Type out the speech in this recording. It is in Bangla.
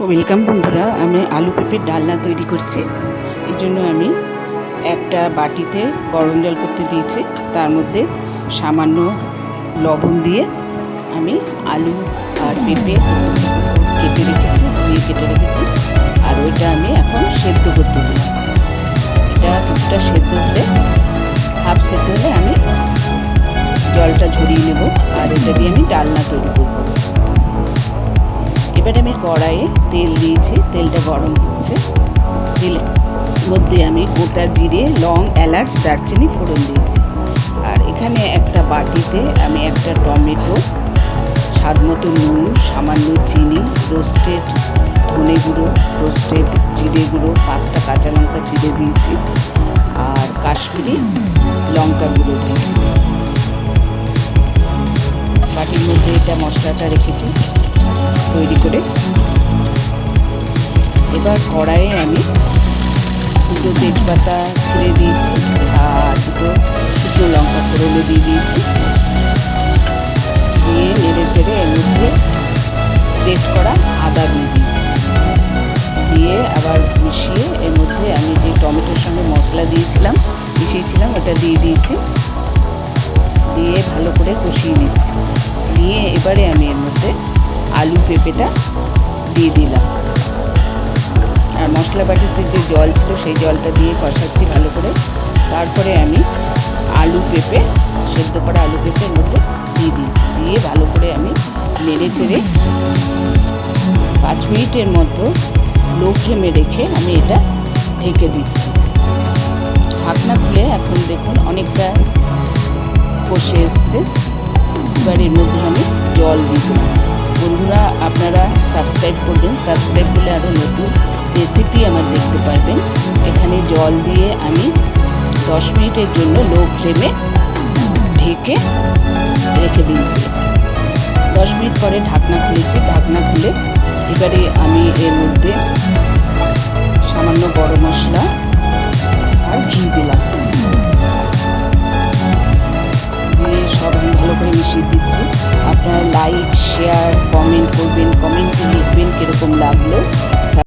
ওয়েলকাম বন্ধুরা, আমি আলু পেঁপের ডালনা তৈরি করছি। এই জন্য আমি একটা বাটিতে গরম জল করতে দিয়েছি, তার মধ্যে সামান্য লবণ দিয়ে আমি আলু আর পেঁপে কেটে রেখেছি, ধুয়ে কেটে রেখেছি, আর ওইটা আমি এখন সেদ্ধ করতে দিই। এটা কিছুটা সেদ্ধ হলে, হাফ সেদ্ধ হলে আমি জলটা ঝরিয়ে নেব, আর এটা দিয়ে আমি ডালনা তৈরি করব। এবার আমি কড়াইয়ে তেল দিয়েছি, তেলটা গরম হচ্ছে। তেলের মধ্যে আমি গোটা জিরে, লং, এলাচ, দারচিনি ফোড়ন দিয়েছি। আর এখানে একটা বাটিতে আমি একটা টমেটো, স্বাদ মতো নুন, সামান্য চিনি, রোস্টেড ধনে গুঁড়ো, রোস্টেড জিরে গুঁড়ো, 5টা কাঁচা লঙ্কা চিড়ে দিয়েছি, আর কাশ্মীরি লঙ্কা গুঁড়ো দিয়েছি। বাটির মধ্যে এটা মশলাটা রেখেছি তৈরি করে। এবার কড়াইয়ে আমি দুটো তেজপাতা ছিঁড়ে দিয়েছি, আর দুটো শুকনো লঙ্কা ফোড়নে দিয়ে দিয়েছি। দিয়ে নেড়ে চেড়ে এর মধ্যে গ্রেট করা আদা দিয়ে দিয়েছি। দিয়ে আবার মিশিয়ে এর মধ্যে আমি যে টমেটোর সঙ্গে মশলা দিয়েছিলাম, মিশিয়েছিলাম, ওটা দিয়ে দিয়েছি। দিয়ে ভালো করে কষিয়ে নিচ্ছি। নিয়ে এবারে আমি এর মধ্যে আলু পেঁপেটা দিয়ে দিলাম, আর মশলা বাটিতে যে জল ছিল সেই জলটা দিয়ে কষাচ্ছি ভালো করে। তারপরে আমি আলু পেঁপে, সেদ্ধ করা আলু পেঁপের মধ্যে দিয়ে দিয়েছি। দিয়ে ভালো করে আমি নেড়ে চেড়ে 5 মিনিটের মতো লো ফ্লেমে রেখে আমি এটা ঢেকে দিচ্ছি। ঢাকনা খুলে এখন দেখুন অনেকটা কষে এসছে। এবার এর মধ্যে আমি জল দিব। বন্ধুরা, আপনারা সাবস্ক্রাইব করবেন, সাবস্ক্রাইব করলে আরও নতুন রেসিপি আমার দেখতে পারবেন। এখানে জল দিয়ে আমি 10 মিনিটের জন্য লো ফ্লেমে ঢেকে রেখে দিয়েছি। 10 মিনিট পরে ঢাকনা খুলেছি। ঢাকনা খুলে এবারে আমি এর মধ্যে সামান্য গরম মশলা আর ঘি দিলাম।